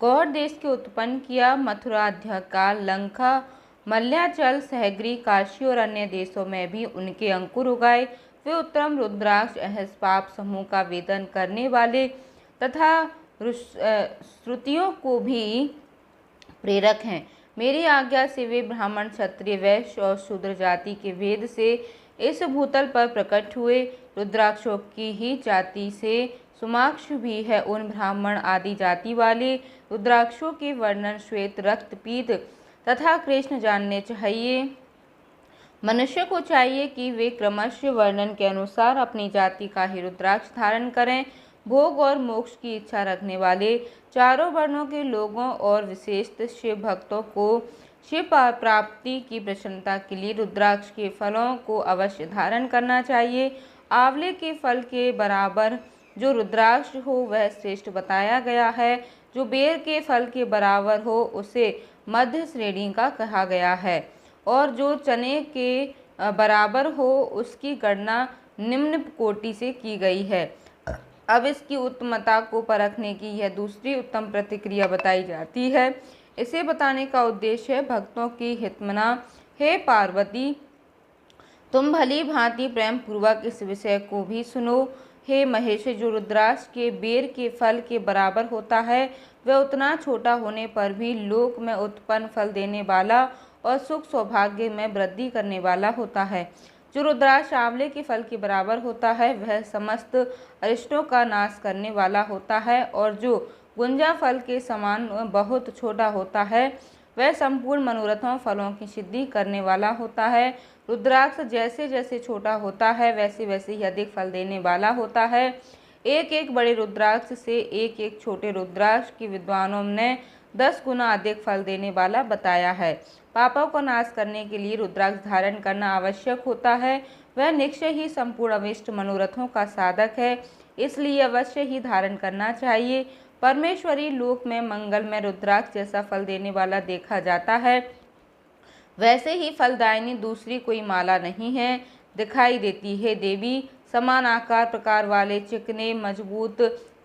गौड़ देश के उत्पन्न किया। मथुरा, ध्यकाल, लंका, मल्याचल, सहग्री, काशी और अन्य देशों में भी उनके अंकुर उगाए। वे उत्तम रुद्राक्ष अहस्पाप समूह का वेदन करने वाले तथा श्रुतियों को भी प्रेरक हैं। मेरी आज्ञा से वे ब्राह्मण, क्षत्रिय, वैश्य और शूद्र जाति के भेद से इस भूतल पर प्रकट हुए। रुद्राक्षों की ही जाति से सुमाक्ष भी है। उन ब्राह्मण आदि जाति वाले रुद्राक्षों के वर्णन श्वेत, रक्त, पीत तथा कृष्ण जानने चाहिए। मनुष्य को चाहिए कि वे क्रमश वर्णन के अनुसार अपनी जाति का ही रुद्राक्ष धारण करें। भोग और मोक्ष की इच्छा रखने वाले चारों वर्णों के लोगों और विशेषतः शिव भक्तों को शिव प्राप्ति की प्रसन्नता के लिए रुद्राक्ष के फलों को अवश्य धारण करना चाहिए। आंवले के फल के बराबर जो रुद्राक्ष हो वह श्रेष्ठ बताया गया है। जो बेर के फल के बराबर हो उसे मध्य श्रेणी का कहा गया है और जो चने के बराबर हो उसकी गणना निम्न कोटि से की गई है। अब इसकी उत्तमता को परखने की यह दूसरी उत्तम प्रतिक्रिया बताई जाती है। इसे बताने का उद्देश्य है भक्तों की हितमना। हे पार्वती, तुम भली भांति प्रेम पूर्वक इस विषय को भी सुनो। हे महेश, जो रुद्राक्ष के बेर के फल के बराबर होता है वह उतना छोटा होने पर भी लोक में उत्पन्न फल देने वाला और सुख सौभाग्य में वृद्धि करने वाला होता है। जो रुद्राक्ष आंवले के फल के बराबर होता है वह समस्त अरिष्टों का नाश करने वाला होता है और जो गुंजा फल के समान बहुत छोटा होता है वह संपूर्ण मनोरथों फलों की सिद्धि करने वाला होता है। रुद्राक्ष जैसे जैसे छोटा होता है वैसे वैसे ही अधिक फल देने वाला होता है। एक एक बड़े रुद्राक्ष से एक एक छोटे रुद्राक्ष की विद्वानों ने 10 गुना अधिक फल देने वाला बताया है। पापों को नाश करने के लिए रुद्राक्ष धारण करना आवश्यक होता है। वह निश्चय ही संपूर्ण अविष्ट मनोरथों का साधक है, इसलिए अवश्य ही धारण करना चाहिए। परमेश्वरी लोक में मंगल में रुद्राक्ष जैसा फल देने वाला देखा जाता है वैसे ही फलदायिनी दूसरी कोई माला नहीं है दिखाई देती है। देवी, समान आकार प्रकार वाले चिकने, मजबूत,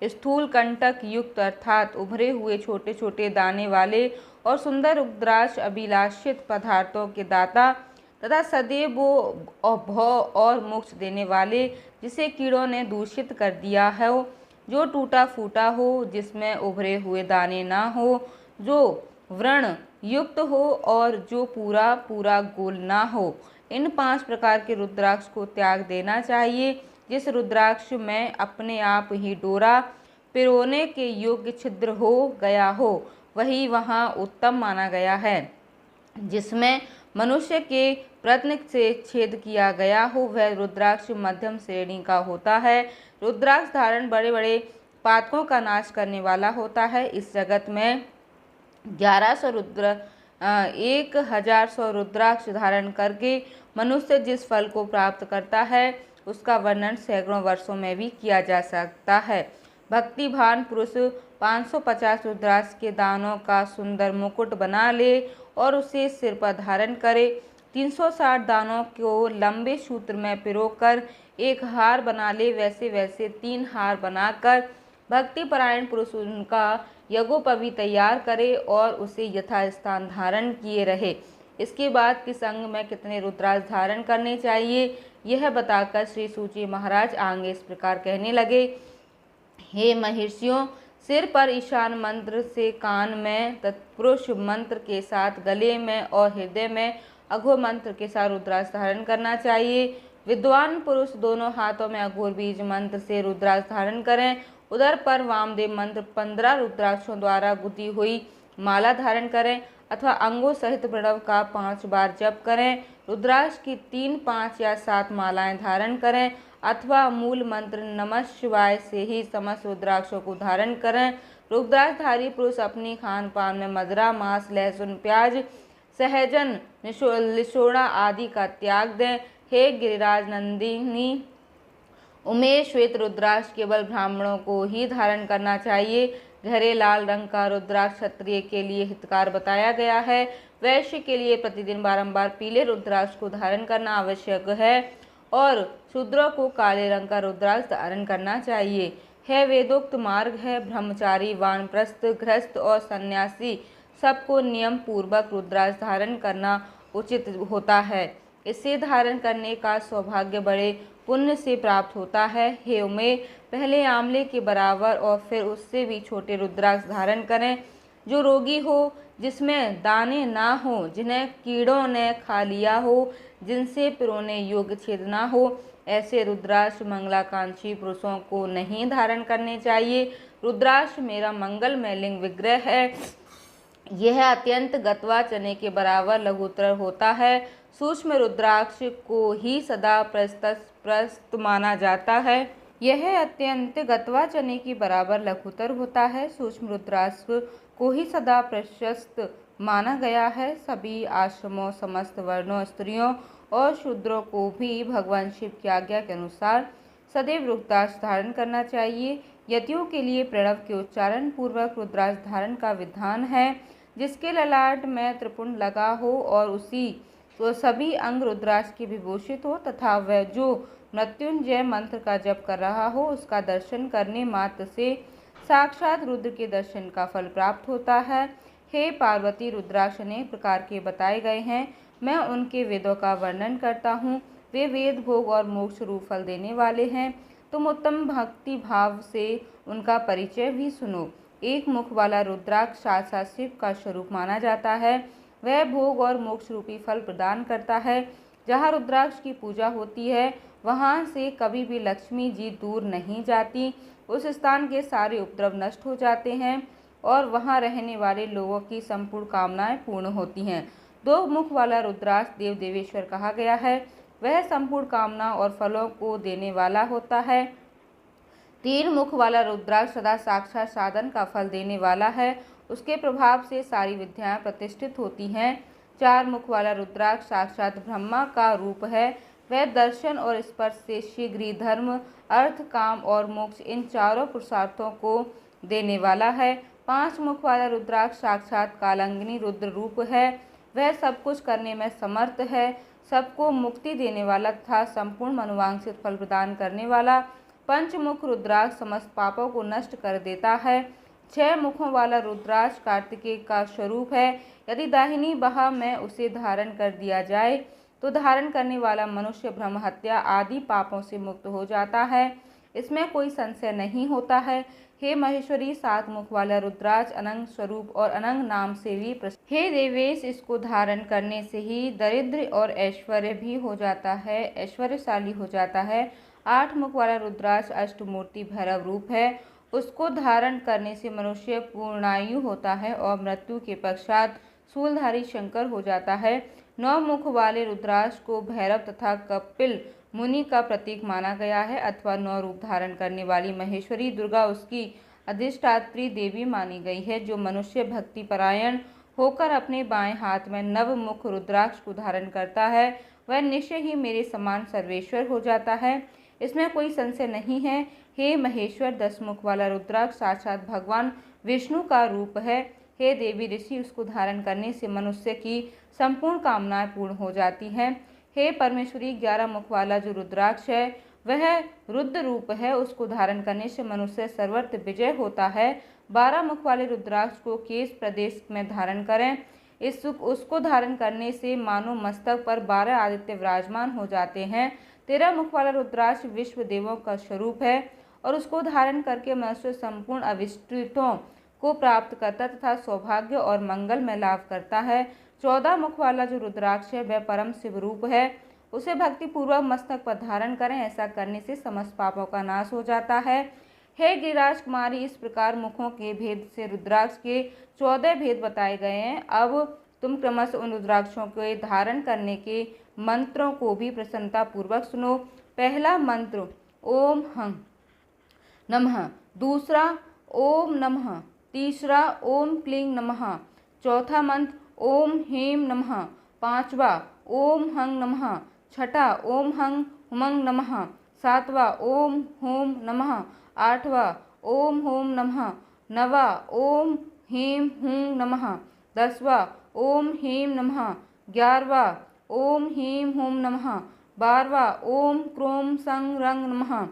स्थूल कंटक युक्त अर्थात उभरे हुए छोटे छोटे दाने वाले और सुंदर रुद्राक्ष अभिलाषित पदार्थों के दाता तथा सदैव भव और मोक्ष देने वाले, जिसे कीड़ों ने दूषित कर दिया है, जो टूटा फूटा हो, जिसमें उभरे हुए दाने ना हो, जो व्रण युक्त हो और जो पूरा पूरा गोल ना हो। इन 5 प्रकार के रुद्राक्ष को त्याग देना चाहिए। जिस रुद्राक्ष में अपने आप ही डोरा पिरोने के योग्य छिद्र हो गया हो वही वहाँ उत्तम माना गया है। जिसमें मनुष्य के प्रत्न से छेद किया गया हो वह रुद्राक्ष मध्यम श्रेणी का होता है। रुद्राक्ष धारण बड़े बड़े पातकों का नाश करने वाला होता है। इस जगत में 1100 रुद्राक्ष धारण करके मनुष्य जिस फल को प्राप्त करता है उसका वर्णन सैकड़ों वर्षों में भी किया जा सकता है। भक्तिभान पुरुष 550 रुद्राक्ष के दानों का सुंदर मुकुट बना ले और उसे सिर पर धारण करे। 360 दानों को लंबे सूत्र में पिरोकर एक हार बना ले। वैसे वैसे 3 हार बनाकर भक्तिपरायण पुरुष उनका यज्ञोपवीत तैयार करे और उसे यथास्थान धारण किए रहे। इसके बाद किस अंग में कितने रुद्राक्ष धारण करने चाहिए यह बताकर श्री सूची महाराज आगे इस प्रकार कहने लगे। हे महर्षियों, सिर पर ईशान मंत्र से, कान में तत्पुरुष मंत्र के साथ, गले में और हृदय में अघोर मंत्र के साथ रुद्राक्ष धारण करना चाहिए। विद्वान पुरुष दोनों हाथों में अघोर बीज मंत्र से रुद्राक्ष धारण करें। उधर पर वामदेव मंत्र 15 रुद्राक्षों द्वारा गुथी हुई माला धारण करें अथवा अंगों सहित प्रणव का 5 बार जप करें। रुद्राक्ष की 3, 5 या 7 मालाएं धारण करें अथवा मूल मंत्र नमः शिवाय से ही समस्त रुद्राक्षों को धारण करें। रुद्राक्षधारी पुरुष अपनी खान पान में मदिरा, मांस, लहसुन, प्याज, सहजन, लिशोड़ा आदि का त्याग दें। हे गिरिराज नंदिनी उमेश, श्वेत रुद्राक्ष केवल ब्राह्मणों को ही धारण करना चाहिए। गहरे लाल रंग का रुद्राक्ष क्षत्रिय के लिए हितकार बताया गया है। वैश्य के लिए प्रतिदिन बारंबार पीले रुद्राक्ष को धारण करना आवश्यक है और शूद्रों को काले रंग का रुद्राक्ष धारण करना चाहिए। है वेदोक्त मार्ग है। ब्रह्मचारी, वानप्रस्थ, गृहस्थ और सन्यासी सबको नियम पूर्वक रुद्राक्ष धारण करना उचित होता है। इसे धारण करने का सौभाग्य बड़े पुण्य से प्राप्त होता है। हे उमे, पहले आंवले के बराबर और फिर उससे भी छोटे रुद्राक्ष धारण करें। जो रोगी हो, जिसमें दाने ना हो, जिन्हें कीड़ों ने खा लिया हो, जिनसे पिरोने योग्य छेद ना हो, ऐसे रुद्राक्ष मंगलाकांक्षी पुरुषों को नहीं धारण करने चाहिए। रुद्राक्ष मेरा मंगलमय लिंग विग्रह है। यह अत्यंत गतवा चने के बराबर लघुतर होता है। सूक्ष्म रुद्राक्ष को ही सदा प्रशस्त माना जाता है। यह अत्यंत गतवा चने के बराबर लघुतर होता है। सूक्ष्म रुद्राक्ष को ही सदा प्रशस्त माना गया है। सभी आश्रमों, समस्त वर्णों, स्त्रियों और शूद्रों को भी भगवान शिव की आज्ञा के अनुसार सदैव रुद्राक्ष धारण करना चाहिए। यतियों के लिए प्रणव के उच्चारण पूर्वक रुद्राक्ष धारण का विधान है। जिसके ललाट में त्रिपुंड लगा हो और उसी तो सभी अंग रुद्राक्ष के विभूषित हो तथा वह जो मृत्युंजय मंत्र का जप कर रहा हो, उसका दर्शन करने मात्र से साक्षात रुद्र के दर्शन का फल प्राप्त होता है। हे पार्वती, रुद्राक्ष अनेक प्रकार के बताए गए हैं। मैं उनके वेदों का वर्णन करता हूँ। वे वेद, भोग और मोक्ष रूप फल देने वाले हैं। तुम उत्तम भक्ति भाव से उनका परिचय भी सुनो। एक मुख वाला रुद्राक्ष साक्षात शिव का स्वरूप माना जाता है। वह भोग और मोक्ष रूपी फल प्रदान करता है। जहाँ रुद्राक्ष की पूजा होती है, वहाँ से कभी भी लक्ष्मी जी दूर नहीं जाती। उस स्थान के सारे उपद्रव नष्ट हो जाते हैं और वहाँ रहने वाले लोगों की संपूर्ण कामनाएं पूर्ण होती हैं। दो मुख वाला रुद्राक्ष देव देवेश्वर कहा गया है। वह संपूर्ण कामना और फलों को देने वाला होता है। तीन मुख वाला रुद्राक्ष सदा साक्षात साधन का फल देने वाला है। उसके प्रभाव से सारी विद्याएं प्रतिष्ठित होती हैं। चार मुख वाला रुद्राक्ष साक्षात ब्रह्मा का रूप है। वह दर्शन और स्पर्श से शीघ्र ही धर्म, अर्थ, काम और मोक्ष इन चारों पुरुषार्थों को देने वाला है। पांच मुख वाला रुद्राक्ष साक्षात कालांगिनी रुद्र रूप है। वह सब कुछ करने में समर्थ है। सबको मुक्ति देने वाला तथा संपूर्ण मनोवांछित फल प्रदान करने वाला। पंचमुख रुद्राक्ष समस्त पापों को नष्ट कर देता है। छह मुखों वाला रुद्राक्ष कार्तिकेय का स्वरूप है। यदि दाहिनी बाह में उसे धारण कर दिया जाए तो धारण करने वाला मनुष्य ब्रह्म हत्या आदि पापों से मुक्त हो जाता है। इसमें कोई संशय नहीं होता है। हे महेश्वरी, सात मुख वाला रुद्राक्ष अनंग स्वरूप और अनंग नाम से भी प्रसिद्ध। हे देवेश, इसको धारण करने से ही दरिद्र और ऐश्वर्य भी हो जाता है, ऐश्वर्यशाली हो जाता है। आठ मुख वाला रुद्राक्ष अष्टमूर्ति भैरव रूप है। उसको धारण करने से मनुष्य पूर्णायु होता है और मृत्यु के पश्चात शूलधारी शंकर हो जाता है। नौ मुख वाले रुद्राक्ष को भैरव तथा कपिल मुनि का प्रतीक माना गया है अथवा नौ रूप धारण करने वाली महेश्वरी दुर्गा उसकी अधिष्ठात्री देवी मानी गई है। जो मनुष्य भक्ति परायण होकर अपने बाएं हाथ में नव मुख रुद्राक्ष को धारण करता है, वह निश्चय ही मेरे समान सर्वेश्वर हो जाता है। इसमें कोई संशय नहीं है। हे महेश्वर, दस मुख वाला रुद्राक्ष साक्षात भगवान विष्णु का रूप है। हे देवी ऋषि, उसको धारण करने से मनुष्य की संपूर्ण कामनाएं पूर्ण हो जाती हैं। हे परमेश्वरी, 11 मुख वाला जो रुद्राक्ष है वह रुद्र रूप है। उसको धारण करने से मनुष्य सर्वत्र विजय होता है। 12 मुख वाले रुद्राक्ष को केश प्रदेश में धारण करें। उसको धारण करने से मानो मस्तक पर 12 आदित्य विराजमान हो जाते हैं। 13 मुख वाला रुद्राक्ष विश्व देवों का स्वरूप है और उसको धारण करके मनुष्य संपूर्ण अभिष्टों को प्राप्त करता तथा सौभाग्य और मंगल में लाभ करता है। 14 मुख वाला जो रुद्राक्ष है वह परम शिव रूप है। उसे भक्ति पूर्वक मस्तक पर धारण करें। ऐसा करने से समस्त पापों का नाश हो जाता है। हे गिरिराज कुमारी, इस प्रकार मुखों के भेद से रुद्राक्ष के 14 भेद बताए गए हैं। अब तुम क्रमशः उन रुद्राक्षों के धारण करने के मंत्रों को भी प्रसन्नता पूर्वक सुनो। पहला मंत्र ओम हं नमः, दूसरा ओम नमः, तीसरा ओम क्लीं नमः, चौथा मंत्र ओम ह्रीं नमः। पांचवा ओम हं नमः। छठा ओम हं हुमं नमः। सातवां ओम हूं नमः। आठवां ओम हूं नमः। नवा ओम ह्रीं हूं नमः। 10वां ओम ह्रीं नमः। 11वां ओम ह्रीं हूं नमः। 12वां ओम क्रों सं रं नमः।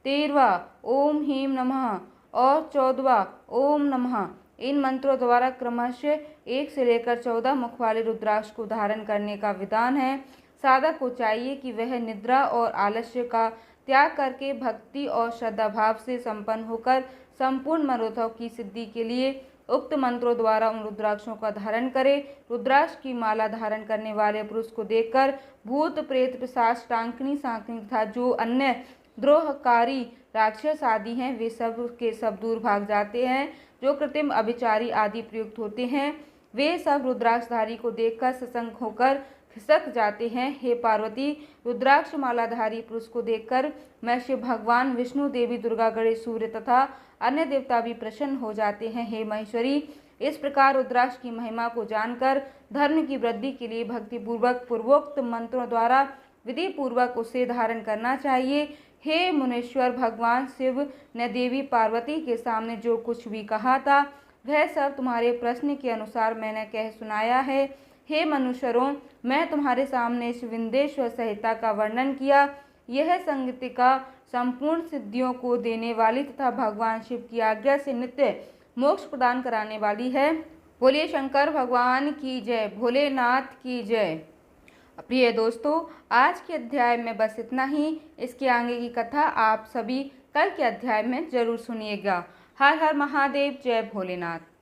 13वां ओम ह्रीं नमः और 14वां ओम नमः। इन मंत्रों द्वारा क्रमशः 1 से लेकर 14 मुख वाले रुद्राक्ष को धारण करने का विधान है। साधक को चाहिए कि वह निद्रा और आलस्य का त्याग करके भक्ति और श्रद्धा भाव से संपन्न होकर संपूर्ण मनोरथों की सिद्धि के लिए उक्त मंत्रों द्वारा उन रुद्राक्षों का धारण करे। रुद्राक्ष की माला धारण करने वाले पुरुष को देखकर भूत प्रेत पिशाच टांकनी सांकनी तथा जो अन्य द्रोहकारी राक्षस आदि हैं वे सब के सब दूर भाग जाते हैं। जो कृत्रिम अभिचारी आदि प्रयुक्त होते हैं वे सब रुद्राक्षधारी को देखकर सशंक होकर खिसक जाते हैं। हे पार्वती, रुद्राक्ष मालाधारी पुरुष को देखकर मैं शिव भगवान, विष्णु, देवी दुर्गा, गणेश, सूर्य तथा अन्य देवता भी प्रसन्न हो जाते हैं। हे महेश्वरी, इस प्रकार रुद्राक्ष की महिमा को जानकर धर्म की वृद्धि के लिए भक्ति पूर्वक पूर्वोक्त मंत्रों द्वारा विधि पूर्वक उसे धारण करना चाहिए। हे मुनीश्वर, भगवान शिव ने देवी पार्वती के सामने जो कुछ भी कहा था वह सब तुम्हारे प्रश्न के अनुसार मैंने कह सुनाया है। हे मनुष्यरों, मैं तुम्हारे सामने इस विंध्येश्वर संहिता का वर्णन किया। यह संगीतिका संपूर्ण सिद्धियों को देने वाली तथा भगवान शिव की आज्ञा से नित्य मोक्ष प्रदान कराने वाली है। बोलिए शंकर भगवान की जय, भोलेनाथ की जय। प्रिय दोस्तों, आज के अध्याय में बस इतना ही। इसके आगे की कथा आप सभी कल के अध्याय में जरूर सुनिएगा। हर हर महादेव, जय भोलेनाथ।